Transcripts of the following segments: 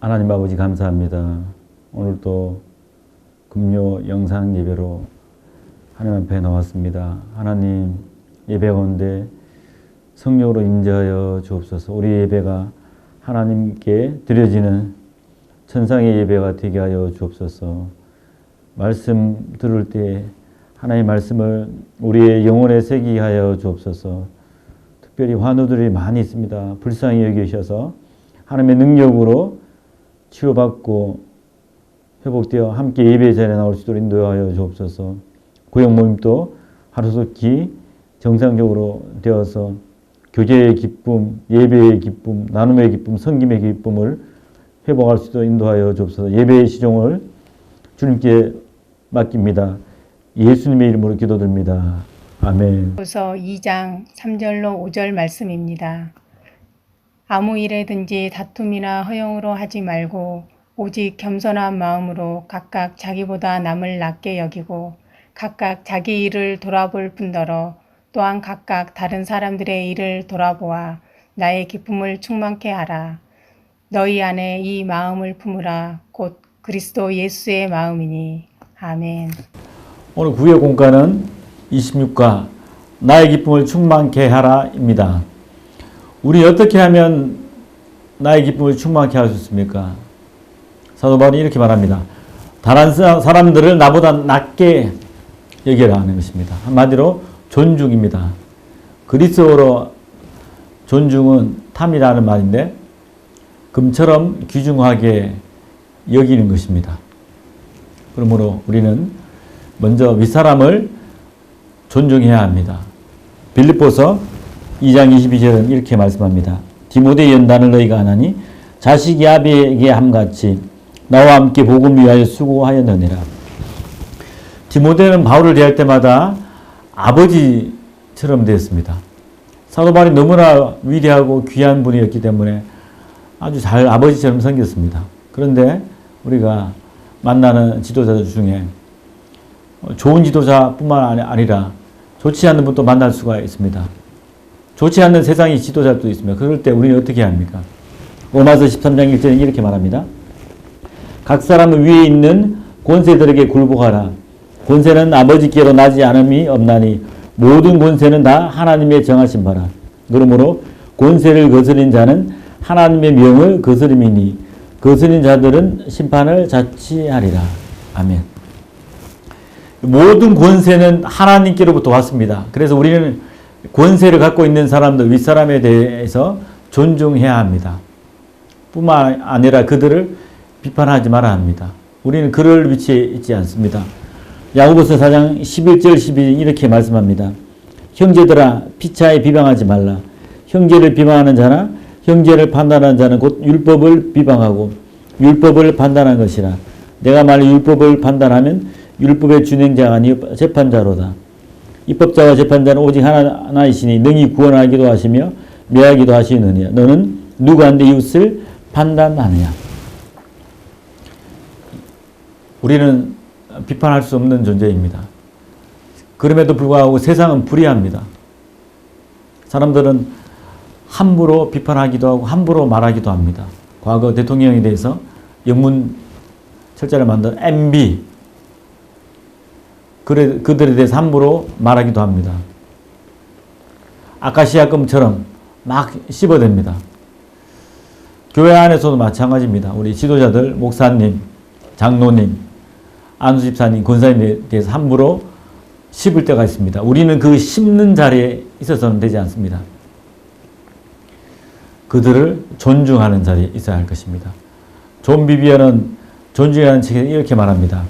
하나님 아버지 감사합니다. 오늘도 금요 영상 예배로 하나님 앞에 나왔습니다. 하나님 예배 가운데 성령으로 임재하여 주옵소서. 우리 예배가 하나님께 드려지는 천상의 예배가 되게 하여 주옵소서. 말씀 들을 때 하나님의 말씀을 우리의 영혼에 새기게 하여 주옵소서. 특별히 환우들이 많이 있습니다. 불쌍히 여기셔서 하나님의 능력으로 치료받고 회복되어 함께 예배 자리에 나올 수 있도록 인도하여 주옵소서. 구역 모임도 하루속히 정상적으로 되어서 교제의 기쁨, 예배의 기쁨, 나눔의 기쁨, 섬김의 기쁨을 회복할 수 있도록 인도하여 주옵소서. 예배의 시종을 주님께 맡깁니다. 예수님의 이름으로 기도드립니다. 아멘. 고서 2장 3절로 5절 말씀입니다. 아무 일에든지 다툼이나 허용으로 하지 말고 오직 겸손한 마음으로 각각 자기보다 남을 낮게 여기고 각각 자기 일을 돌아볼 뿐더러 또한 각각 다른 사람들의 일을 돌아보아 나의 기쁨을 충만케 하라. 너희 안에 이 마음을 품으라. 곧 그리스도 예수의 마음이니. 아멘. 오늘 구의 공과는 26과 나의 기쁨을 충만케 하라입니다. 우리 어떻게 하면 나의 기쁨을 충만케 할 수 있습니까? 사도 바울이 이렇게 말합니다. 다른 사람들을 나보다 낮게 여기라 하는 것입니다. 한마디로 존중입니다. 그리스어로 존중은 탐이라는 말인데 금처럼 귀중하게 여기는 것입니다. 그러므로 우리는 먼저 윗사람을 존중해야 합니다. 빌립보서 2장 22절은 이렇게 말씀합니다. 디모데 연단을 너희가 하나니 자식이 아비에게 함같이 나와 함께 복음 위하여 수고하였느니라. 디모데는 바울을 대할 때마다 아버지처럼 되었습니다. 사도 바울이 너무나 위대하고 귀한 분이었기 때문에 아주 잘 아버지처럼 생겼습니다. 그런데 우리가 만나는 지도자들 중에 좋은 지도자뿐만 아니라 좋지 않는 분도 만날 수가 있습니다. 좋지 않는 세상의 지도자도 있습니다. 그럴 때 우리는 어떻게 합니까? 로마서 13장 1절에 이렇게 말합니다. 각 사람은 위에 있는 권세들에게 굴복하라. 권세는 아버지께로 나지 않음이 없나니 모든 권세는 다 하나님의 정하신 바라. 그러므로 권세를 거스린 자는 하나님의 명을 거스름이니 거스린 자들은 심판을 자취하리라. 아멘. 모든 권세는 하나님께로부터 왔습니다. 그래서 우리는 권세를 갖고 있는 사람들, 윗사람에 대해서 존중해야 합니다. 뿐만 아니라 그들을 비판하지 말아야 합니다. 우리는 그럴 위치에 있지 않습니다. 야고보서 4장 11절 12절 이렇게 말씀합니다. 형제들아 피차에 비방하지 말라. 형제를 비방하는 자나 형제를 판단하는 자는 곧 율법을 비방하고 율법을 판단한 것이라. 내가 만일 율법을 판단하면 율법의 준행자가 아니요 재판자로다. 입법자와 재판자는 오직 하나이시니 능히 구원하기도 하시며 멸하기도 하시느니라. 너는 누구와 내 이웃을 판단하느냐. 우리는 비판할 수 없는 존재입니다. 그럼에도 불구하고 세상은 불의합니다. 사람들은 함부로 비판하기도 하고 함부로 말하기도 합니다. 과거 대통령에 대해서 영문 철자를 만든 MB 그들에 대해서 함부로 말하기도 합니다. 아카시아금처럼 막 씹어댑니다. 교회 안에서도 마찬가지입니다. 우리 지도자들, 목사님, 장로님, 안수집사님, 권사님에 대해서 함부로 씹을 때가 있습니다. 우리는 그 씹는 자리에 있어서는 되지 않습니다. 그들을 존중하는 자리에 있어야 할 것입니다. 존 비비언은 존중이라는 책에 이렇게 말합니다.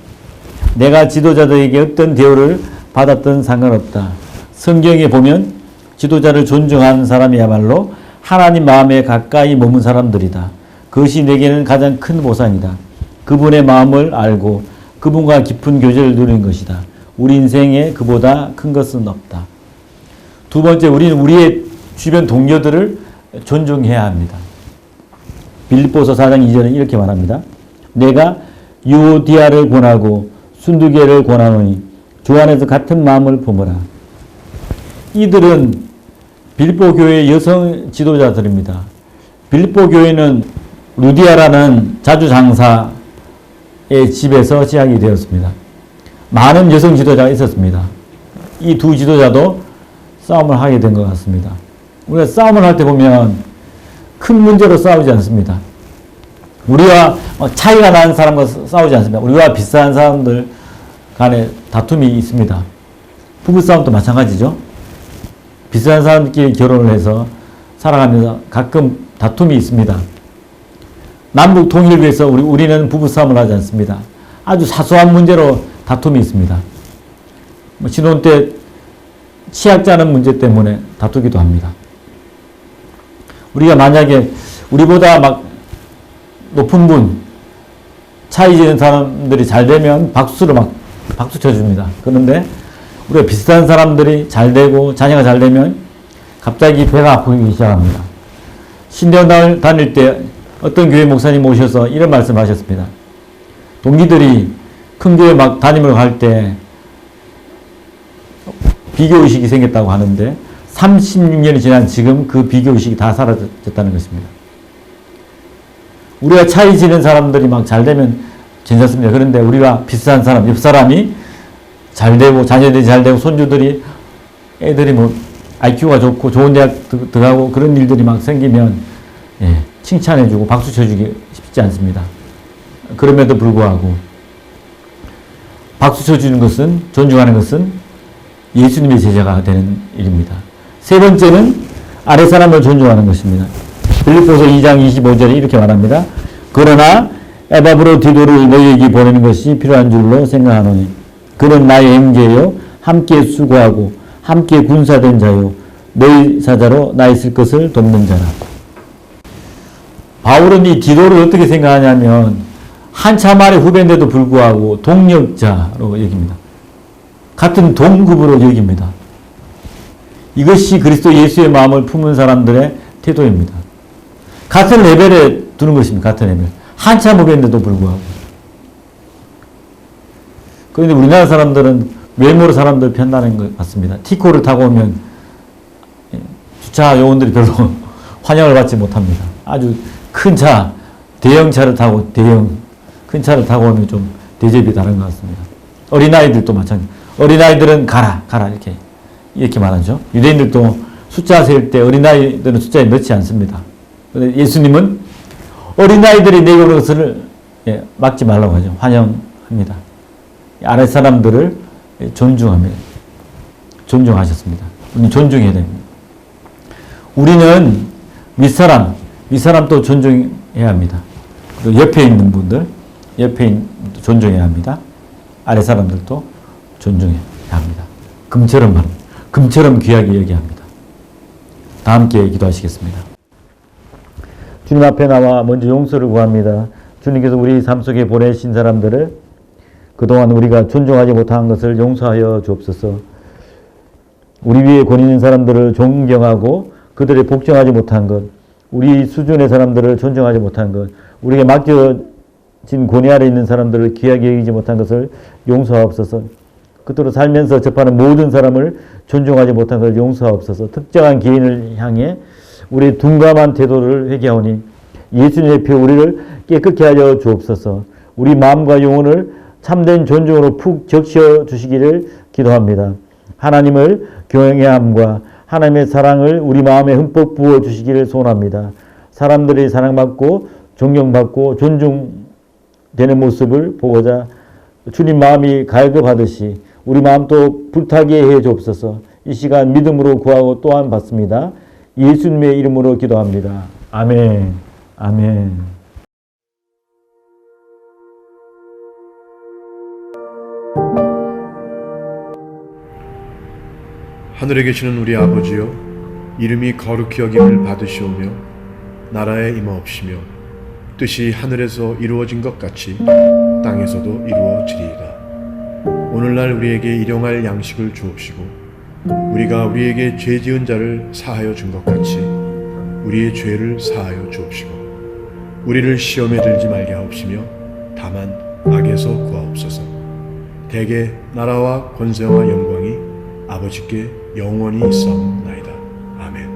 내가 지도자들에게 어떤 대우를 받았든 상관없다. 성경에 보면 지도자를 존중하는 사람이야말로 하나님 마음에 가까이 머문 사람들이다. 그것이 내게는 가장 큰 보상이다. 그분의 마음을 알고 그분과 깊은 교제를 누리는 것이다. 우리 인생에 그보다 큰 것은 없다. 두 번째, 우리는 우리의 주변 동료들을 존중해야 합니다. 빌립보서 4장 2절은 이렇게 말합니다. 내가 유오디아를 권하고 순두개를 권하노니 주 안에서 같은 마음을 품으라. 이들은 빌립보 교회의 여성 지도자들입니다. 빌립보 교회는 루디아라는 자주장사의 집에서 시작이 되었습니다. 많은 여성 지도자가 있었습니다. 이 두 지도자도 싸움을 하게 된 것 같습니다. 우리가 싸움을 할 때 보면 큰 문제로 싸우지 않습니다. 우리와 차이가 나는 사람과 싸우지 않습니다. 우리와 비슷한 사람들 간에 다툼이 있습니다. 부부싸움도 마찬가지죠. 비슷한 사람들끼리 결혼을 해서 살아가면서 가끔 다툼이 있습니다. 남북 통일을 위해서 우리는 부부싸움을 하지 않습니다. 아주 사소한 문제로 다툼이 있습니다. 신혼 때 치약 짜는 문제 때문에 다투기도 합니다. 우리가 만약에 우리보다 막 높은 분, 차이 지는 사람들이 잘 되면 박수 쳐줍니다. 그런데 우리가 비슷한 사람들이 잘 되고 자녀가 잘 되면 갑자기 배가 아프기 시작합니다. 신대원 다닐 때 어떤 교회 목사님 오셔서 이런 말씀 하셨습니다. 동기들이 큰 교회 막 담임을 갈 때 비교의식이 생겼다고 하는데 36년이 지난 지금 그 비교의식이 다 사라졌다는 것입니다. 우리가 차이 지는 사람들이 막 잘 되면 괜찮습니다. 그런데 우리와 비슷한 사람, 옆 사람이 잘 되고 자녀들이 잘 되고 손주들이 애들이 뭐 IQ가 좋고 좋은 대학 들어가고 그런 일들이 막 생기면 칭찬해주고 박수 쳐주기 쉽지 않습니다. 그럼에도 불구하고 박수 쳐주는 것은, 존중하는 것은 예수님의 제자가 되는 일입니다. 세 번째는 아래 사람을 존중하는 것입니다. 빌립보서 2장 25절에 이렇게 말합니다. 그러나 에바브로디도를 너희에게 보내는 것이 필요한 줄로 생각하노니 그는 나의 형제요 함께 수고하고 함께 군사된 자요 너희 사자로 나 있을 것을 돕는 자라. 바울은 이 디도를 어떻게 생각하냐면 한참 아래 후배인데도 불구하고 동력자로 여깁니다. 같은 동급으로 여깁니다. 이것이 그리스도 예수의 마음을 품은 사람들의 태도입니다. 같은 레벨에 두는 것입니다. 같은 레벨. 한참 후배인데도 불구하고. 그런데 우리나라 사람들은 외모로 사람들 편다는 것 같습니다. 티코를 타고 오면 주차 요원들이 별로 환영을 받지 못합니다. 아주 큰 차, 대형차를 타고 큰 차를 타고 오면 좀 대접이 다른 것 같습니다. 어린아이들도 마찬가지. 어린아이들은 가라 이렇게 말하죠. 유대인들도 숫자 셀 때 어린아이들은 숫자에 넣지 않습니다. 근데 예수님은 어린아이들이 내게 오는 것을 막지 말라고 하죠. 환영합니다. 아랫 사람들을 존중합니다. 존중하셨습니다. 우리는 존중해야 됩니다. 우리는 윗사람도 존중해야 합니다. 그리고 옆에 있는 분들, 존중해야 합니다. 아랫 사람들도 존중해야 합니다. 금처럼 귀하게 여겨야 합니다. 다 함께 기도하시겠습니다. 주님 앞에 나와 먼저 용서를 구합니다. 주님께서 우리 삶 속에 보내신 사람들을 그동안 우리가 존중하지 못한 것을 용서하여 주옵소서. 우리 위에 권 있는 사람들을 존경하고 그들을 복종하지 못한 것, 우리 수준의 사람들을 존중하지 못한 것, 우리에게 맡겨진 권위 아래 있는 사람들을 귀하게 여기지 못한 것을 용서하옵소서. 그토록 살면서 접하는 모든 사람을 존중하지 못한 것을 용서하옵소서. 특정한 개인을 향해 우리의 둔감한 태도를 회개하오니 예수님의 피 우리를 깨끗게 하여 주옵소서. 우리 마음과 영혼을 참된 존중으로 푹 적셔 주시기를 기도합니다. 하나님을 경외해야 함과 하나님의 사랑을 우리 마음에 흠뻑 부어 주시기를 소원합니다. 사람들이 사랑받고 존경받고 존중되는 모습을 보고자 주님 마음이 갈급하듯이 우리 마음도 불타게 해 주옵소서. 이 시간 믿음으로 구하고 또한 받습니다. 예수님의 이름으로 기도합니다. 아멘. 아멘. 하늘에 계시는 우리 아버지여, 이름이 거룩히 여김을 받으시오며 나라에 임하옵시며 뜻이 하늘에서 이루어진 것 같이 땅에서도 이루어지리이다. 오늘날 우리에게 일용할 양식을 주옵시고 우리가 우리에게 죄 지은 자를 사하여 준 것 같이 우리의 죄를 사하여 주옵시고 우리를 시험에 들지 말게 하옵시며 다만 악에서 구하옵소서. 대개 나라와 권세와 영광이 아버지께 영원히 있사옵나이다. 아멘.